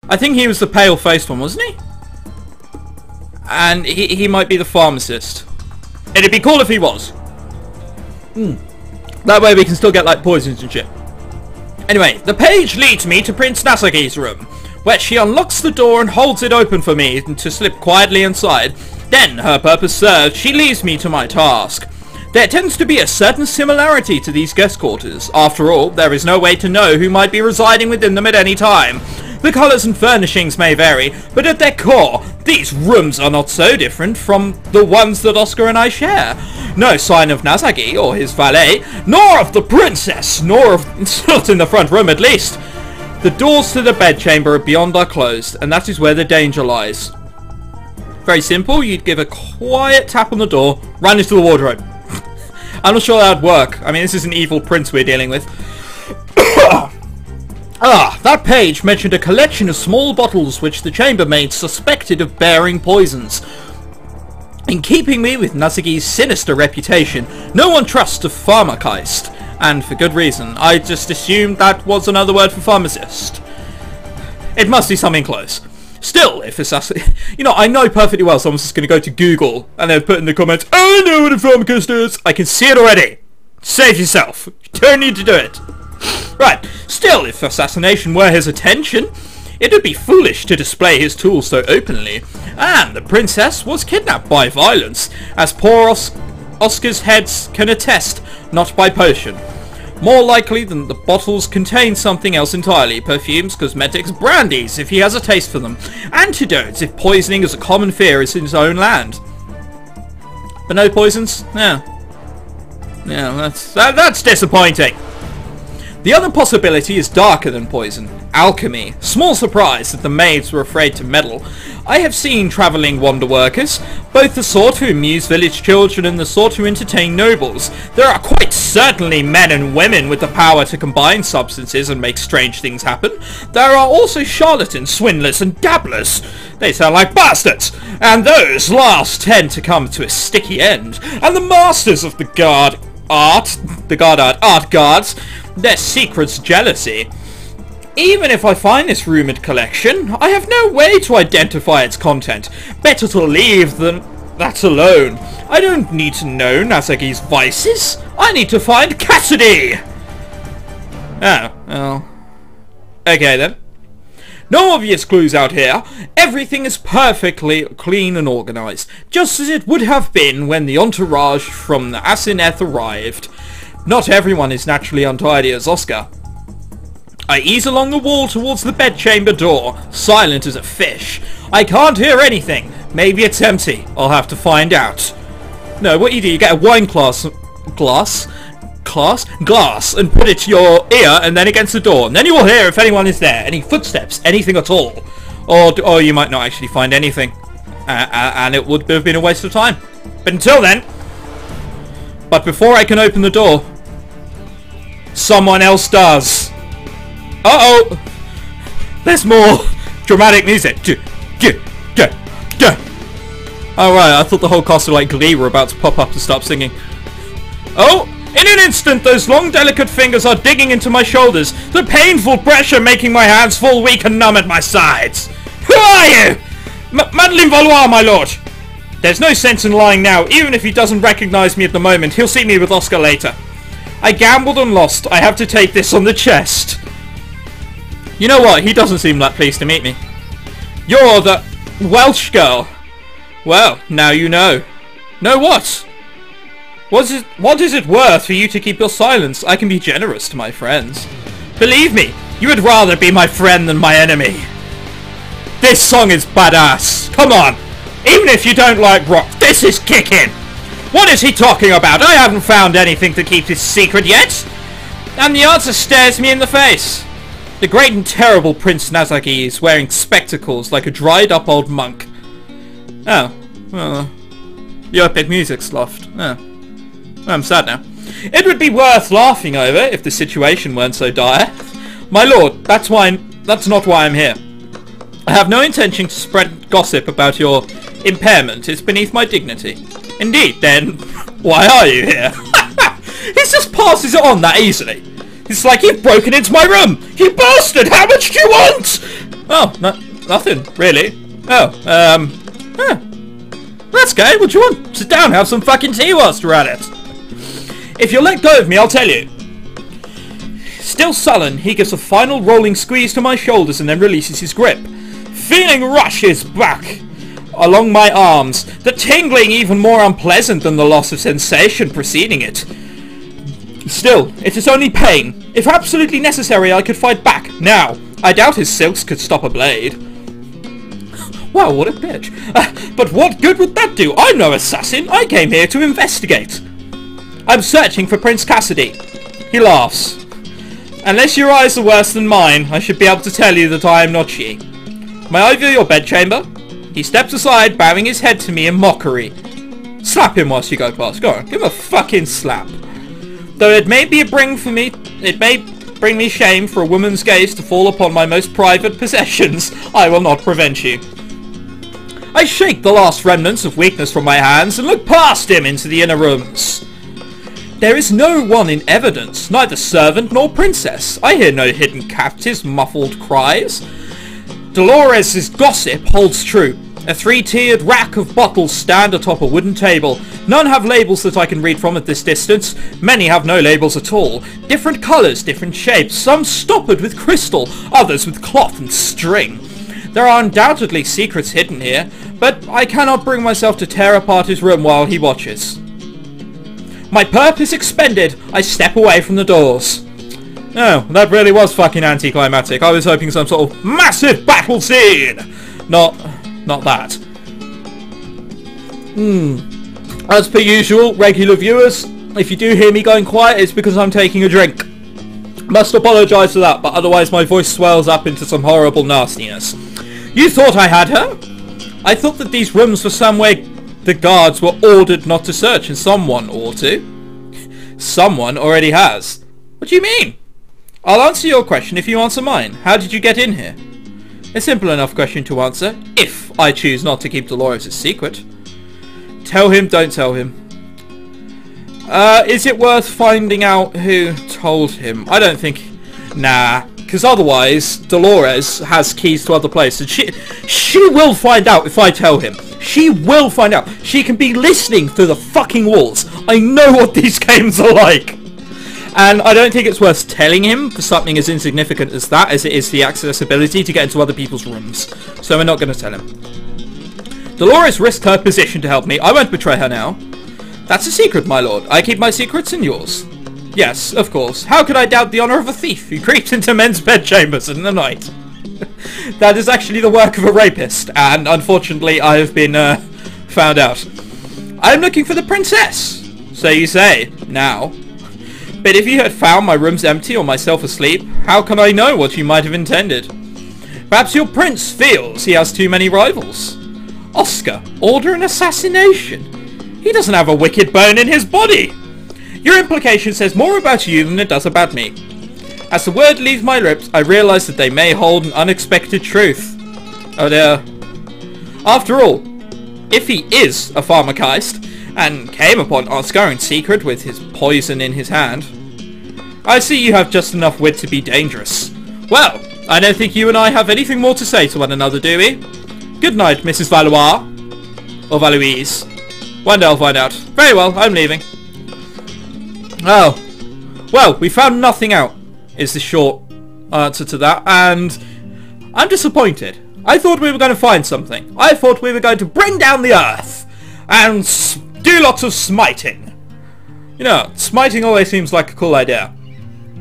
I think he was the pale-faced one, wasn't he? And he might be the pharmacist. It'd be cool if he was. That way we can still get like poisons and shit. Anyway, the page leads me to Prince Nazargy's room, where she unlocks the door and holds it open for me to slip quietly inside. Then, her purpose served, she leaves me to my task. There tends to be a certain similarity to these guest quarters. After all, there is no way to know who might be residing within them at any time. The colours and furnishings may vary, but at their core, these rooms are not so different from the ones that Oscar and I share. No sign of Nazargy or his valet, nor of the princess, nor of... not in the front room at least. The doors to the bedchamber beyond are closed, and that is where the danger lies. Very simple, you'd give a quiet tap on the door, run into the wardrobe. I'm not sure that would work. I mean, this is an evil prince we're dealing with. That page mentioned a collection of small bottles which the chambermaid suspected of bearing poisons. In keeping me with Nazargy's sinister reputation, no one trusts a pharmacist, and for good reason. I just assumed that was another word for pharmacist. It must be something close. Still, if assassin... You know, I know perfectly well someone's just going to go to Google and then put in the comments, I know what a pharmacist is! I can see it already! Save yourself! You don't need to do it! Right, still, if assassination were his intention, it would be foolish to display his tools so openly. And the princess was kidnapped by violence, as poor Oscar's heads can attest, not by potion. More likely than the bottles contain something else entirely. Perfumes, cosmetics, brandies, if he has a taste for them. Antidotes, if poisoning is a common fear in his own land. But no poisons? Yeah. Yeah, that's disappointing. The other possibility is darker than poison. Alchemy. Small surprise that the maids were afraid to meddle. I have seen travelling wonder workers, both the sort who amuse village children and the sort who entertain nobles. There are quite certainly men and women with the power to combine substances and make strange things happen. There are also charlatans, swindlers and dabblers. They sound like bastards, and those last tend to come to a sticky end. And the masters of the guard art guards, their secret's jealousy. Even if I find this rumoured collection, I have no way to identify its content. Better to leave that alone. I don't need to know Nazargy's vices. I need to find Cassidy! Oh, well... Okay then. No obvious clues out here. Everything is perfectly clean and organised, just as it would have been when the entourage from the Asineth arrived. Not everyone is naturally untidy as Oscar. I ease along the wall towards the bedchamber door, silent as a fish. I can't hear anything. Maybe it's empty. I'll have to find out. No, what you do, you get a wine glass, and put it to your ear and then against the door. And then you will hear if anyone is there, any footsteps, anything at all. Or you might not actually find anything. And it would have been a waste of time. But until then... But before I can open the door, someone else does. Uh-oh! There's more dramatic music. Alright, I thought the whole cast of like Glee were about to pop up to stop singing. Oh! In an instant, those long, delicate fingers are digging into my shoulders, the painful pressure making my hands fall weak and numb at my sides. Who are you? Madeleine Valois, my lord. There's no sense in lying now. Even if he doesn't recognise me at the moment, he'll see me with Oscar later. I gambled and lost. I have to take this on the chest. You know what? He doesn't seem that pleased to meet me. You're the Welsh girl. Well, now you know. Know what? What is it worth for you to keep your silence? I can be generous to my friends. Believe me, you would rather be my friend than my enemy. This song is badass. Come on. Even if you don't like rock, this is kicking. What is he talking about? I haven't found anything to keep this secret yet. And the answer stares me in the face. The great and terrible Prince Nazargy is wearing spectacles like a dried up old monk. Oh, well, your epic music's lost. Oh. Well, I'm sad now. It would be worth laughing over if the situation weren't so dire. My lord, that's not why I'm here. I have no intention to spread gossip about your impairment. It's beneath my dignity. Indeed, then, why are you here? He just passes it on that easily. It's like you've broken into my room! You bastard! How much do you want? Oh, nothing, really. Oh, huh. That's gay. What do you want? Sit down, have some fucking tea whilst we're at it. If you'll let go of me, I'll tell you. Still sullen, he gives a final rolling squeeze to my shoulders and then releases his grip. Feeling rushes back along my arms, the tingling even more unpleasant than the loss of sensation preceding it. Still, it is only pain. If absolutely necessary, I could fight back. Now, I doubt his silks could stop a blade. Wow, what a bitch. But what good would that do? I'm no assassin. I came here to investigate. I'm searching for Prince Cassidy. He laughs. Unless your eyes are worse than mine, I should be able to tell you that I am not she. May I view your bedchamber? He steps aside, bowing his head to me in mockery. Slap him whilst you go past. Go on, give him a fucking slap. Though it may bring me shame for a woman's gaze to fall upon my most private possessions, I will not prevent you. I shake the last remnants of weakness from my hands and look past him into the inner rooms. There is no one in evidence, neither servant nor princess. I hear no hidden captive's muffled cries. Dolores' gossip holds true. A three-tiered rack of bottles stand atop a wooden table. None have labels that I can read from at this distance. Many have no labels at all. Different colours, different shapes, some stoppered with crystal, others with cloth and string. There are undoubtedly secrets hidden here, but I cannot bring myself to tear apart his room while he watches. My purpose expended, I step away from the doors. Oh, that really was fucking anticlimactic. I was hoping some sort of massive battle scene! Not that. As per usual, regular viewers, if you do hear me going quiet, it's because I'm taking a drink. Must apologise for that, but otherwise my voice swells up into some horrible nastiness. You thought I had her? I thought that these rooms were somewhere the guards were ordered not to search, and someone ought to. Someone already has. What do you mean? I'll answer your question if you answer mine. How did you get in here? A simple enough question to answer, if I choose not to keep Dolores' secret. Tell him, don't tell him. Is it worth finding out who told him? I don't think... Nah, because otherwise Dolores has keys to other places. She will find out if I tell him. She will find out. She can be listening through the fucking walls. I know what these games are like. And I don't think it's worth telling him for something as insignificant as that, as it is the accessibility to get into other people's rooms. So we're not going to tell him. Dolores risked her position to help me. I won't betray her now. That's a secret, my lord. I keep my secrets and yours. Yes, of course. How could I doubt the honour of a thief who creeps into men's bedchambers in the night? That is actually the work of a rapist, and unfortunately I have been found out. I am looking for the princess. So you say, now. But if you had found my rooms empty or myself asleep, how can I know what you might have intended? Perhaps your prince feels he has too many rivals. Oscar, order an assassination. He doesn't have a wicked bone in his body. Your implication says more about you than it does about me. As the word leaves my lips, I realise that they may hold an unexpected truth. Oh dear. After all, if he is a pharmacist, and came upon Oscar in secret with his poison in his hand, I see you have just enough wit to be dangerous. Well, I don't think you and I have anything more to say to one another, do we? Good night, Mrs. Valois. Or Valoise. One day I'll find out. Very well, I'm leaving. Oh. Well, we found nothing out, is the short answer to that, and I'm disappointed. I thought we were going to find something. I thought we were going to bring down the earth and do lots of smiting. You know, smiting always seems like a cool idea.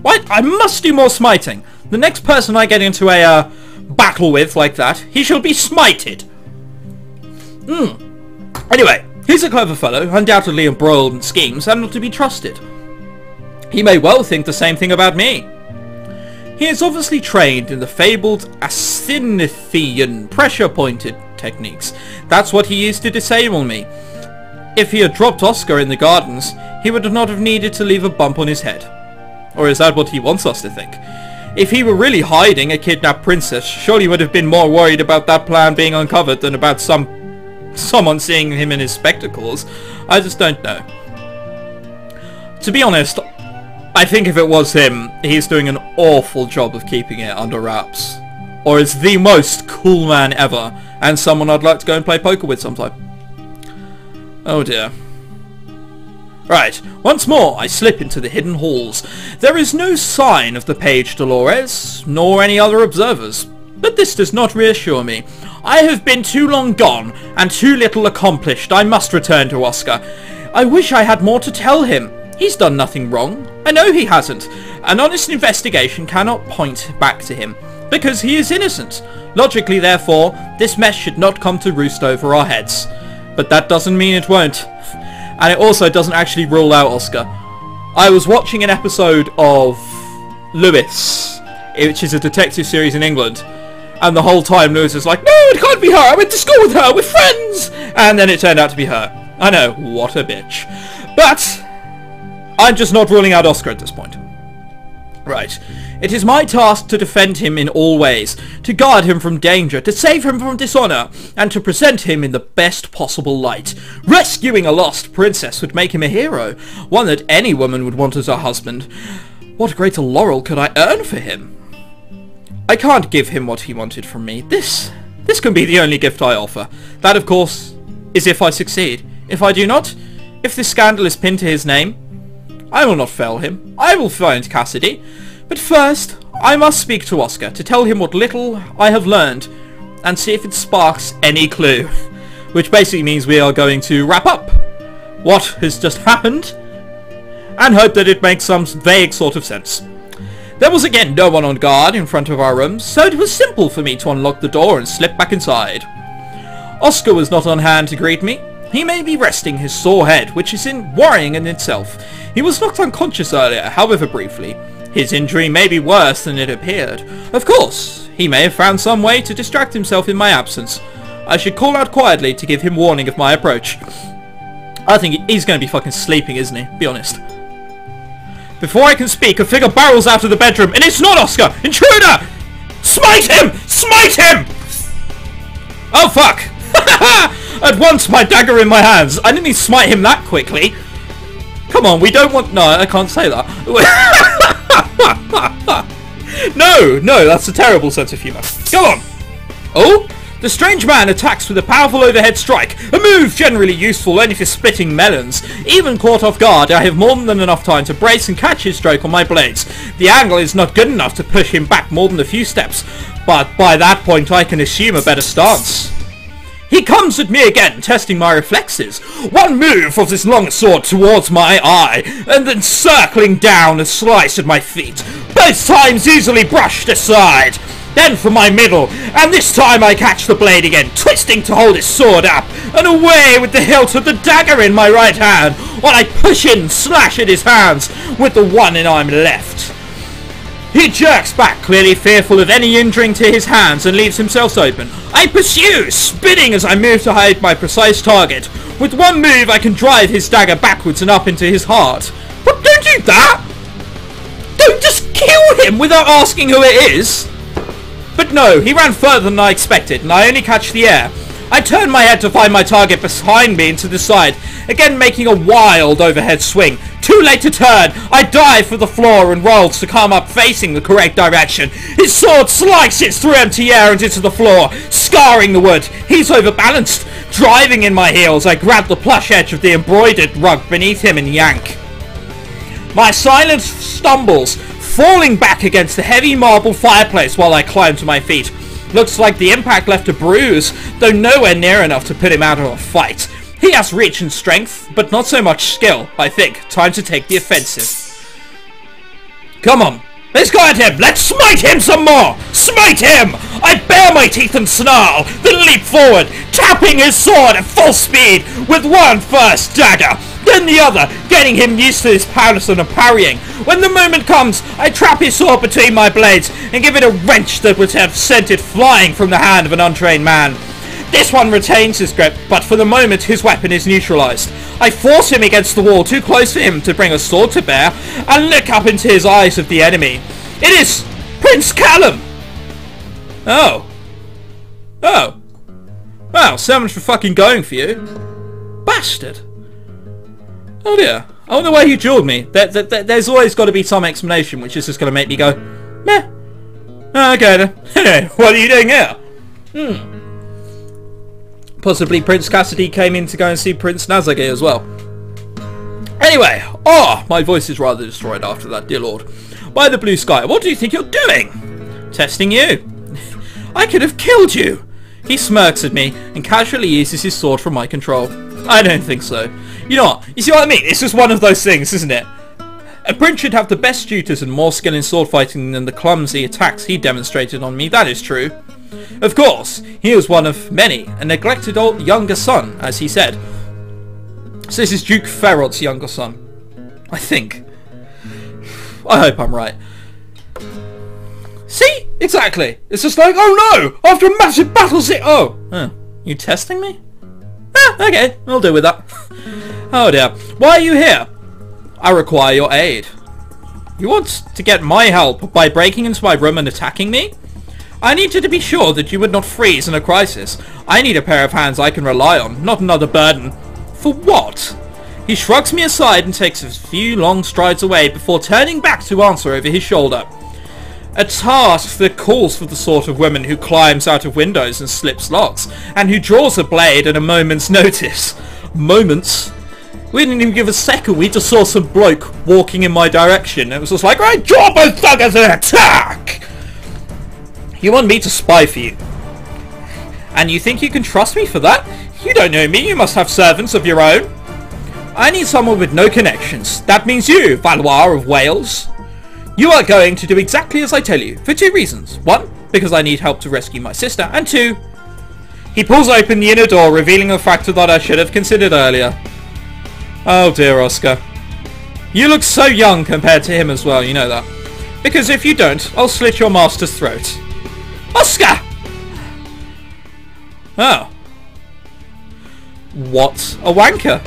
What? I must do more smiting. The next person I get into a battle with like that, he shall be smited. Anyway, he's a clever fellow, undoubtedly embroiled in schemes and not to be trusted. He may well think the same thing about me. He is obviously trained in the fabled Asinithian pressure-pointed techniques. That's what he used to disable me. If he had dropped Oscar in the gardens, he would not have needed to leave a bump on his head. Or is that what he wants us to think? If he were really hiding a kidnapped princess, surely he would have been more worried about that plan being uncovered than about someone seeing him in his spectacles. I just don't know. To be honest, I think if it was him, he's doing an awful job of keeping it under wraps. or is the most cool man ever, and someone I'd like to go and play poker with sometime. Oh dear. Right, once more I slip into the hidden halls. There is no sign of the page Dolores, nor any other observers. But this does not reassure me. I have been too long gone, and too little accomplished. I must return to Oscar. I wish I had more to tell him. He's done nothing wrong. I know he hasn't. An honest investigation cannot point back to him, because he is innocent. Logically, therefore, this mess should not come to roost over our heads. But that doesn't mean it won't. And it also doesn't actually rule out Oscar. I was watching an episode of Lewis, which is a detective series in England, and the whole time Lewis is like, no, it can't be her, I went to school with her, we're friends! And then it turned out to be her. I know, what a bitch. But I'm just not ruling out Oscar at this point. Right. It is my task to defend him in all ways, to guard him from danger, to save him from dishonour, and to present him in the best possible light. Rescuing a lost princess would make him a hero, one that any woman would want as a husband. What greater laurel could I earn for him? I can't give him what he wanted from me. This can be the only gift I offer. That, of course, is if I succeed. If I do not, if this scandal is pinned to his name, I will not fail him. I will find Cassidy. But first, I must speak to Oscar to tell him what little I have learned and see if it sparks any clue. Which basically means we are going to wrap up what has just happened and hope that it makes some vague sort of sense. There was again no one on guard in front of our rooms, so it was simple for me to unlock the door and slip back inside. Oscar was not on hand to greet me. He may be resting his sore head, which is worrying in itself. He was knocked unconscious earlier, however briefly. His injury may be worse than it appeared. Of course, he may have found some way to distract himself in my absence. I should call out quietly to give him warning of my approach. I think he's going to be fucking sleeping, isn't he? Be honest. Before I can speak, a figure barrels out of the bedroom, and it's not Oscar! Intruder! Smite him! Smite him! Oh fuck! At once, my dagger in my hands. I didn't even smite him that quickly. Come on, we don't want... No, I can't say that. No, that's a terrible sense of humour. Go on. Oh? The strange man attacks with a powerful overhead strike, a move generally useful only for splitting melons. Even caught off guard, I have more than enough time to brace and catch his stroke on my blades. The angle is not good enough to push him back more than a few steps, but by that point I can assume a better stance. He comes at me again, testing my reflexes. One move of this long sword towards my eye, and then circling down a slice at my feet. Both times easily brushed aside. Then from my middle, and this time I catch the blade again, twisting to hold his sword up, and away with the hilt of the dagger in my right hand, while I push in and slash at his hands with the one in arm left. He jerks back, clearly fearful of any injuring to his hands, and leaves himself open. I pursue, spinning as I move to hide my precise target. With one move I can drive his dagger backwards and up into his heart. But don't do that! Don't just kill him without asking who it is! But no, he ran further than I expected, and I only catch the air. I turn my head to find my target behind me and to the side, again making a wild overhead swing. Too late to turn, I dive for the floor and roll to come up facing the correct direction. His sword slices through empty air and into the floor, scarring the wood. He's overbalanced. Driving in my heels, I grab the plush edge of the embroidered rug beneath him and yank. My silence stumbles, falling back against the heavy marble fireplace while I climb to my feet. Looks like the impact left a bruise, though nowhere near enough to put him out of a fight. He has reach and strength, but not so much skill, I think. Time to take the offensive. Come on, let's go at him! Let's smite him some more! Smite him! I bare my teeth and snarl, then leap forward, tapping his sword at full speed with one first dagger, then the other, getting him used to his pounce and parrying. When the moment comes, I trap his sword between my blades and give it a wrench that would have sent it flying from the hand of an untrained man. This one retains his grip, but for the moment his weapon is neutralized. I force him against the wall too close for him to bring a sword to bear and look up into his eyes of the enemy. It is Prince Callum! Oh. Oh. Well, so much for fucking going for you. Bastard. Oh dear. I wonder why he dueled me. There's always got to be some explanation which is just going to make me go, meh. Okay then. Anyway, what are you doing here? Possibly Prince Cassidy came in to go and see Prince Nazargy as well. Anyway, my voice is rather destroyed after that, dear lord. By the blue sky, what do you think you're doing? Testing you. I could have killed you. He smirks at me and casually uses his sword from my control. I don't think so. You know what? You see what I mean? It's just one of those things, isn't it? A prince should have the best tutors and more skill in sword fighting than the clumsy attacks he demonstrated on me, that is true. Of course, he was one of many, a neglected old younger son, as he said. So this is Duke Ferrod's younger son. I think. I hope I'm right. See? Exactly. It's just like, oh no! After a massive battle you testing me? Okay, I'll deal with that. Oh dear. Why are you here? I require your aid. You want to get my help by breaking into my room and attacking me? I needed to be sure that you would not freeze in a crisis. I need a pair of hands I can rely on, not another burden. For what? He shrugs me aside and takes a few long strides away before turning back to answer over his shoulder. A task that calls for the sort of woman who climbs out of windows and slips locks, and who draws a blade at a moment's notice. Moments? We didn't even give a second, we just saw some bloke walking in my direction. It was just like, right, draw both daggers and attack! You want me to spy for you? And you think you can trust me for that? You don't know me, you must have servants of your own. I need someone with no connections. That means you, Valois of Wales. You are going to do exactly as I tell you, for two reasons. One, because I need help to rescue my sister, and two, he pulls open the inner door, revealing a factor that I should have considered earlier. Oh dear, Oscar. You look so young compared to him as well, you know that. Because if you don't, I'll slit your master's throat. Oscar! Oh. What a wanker.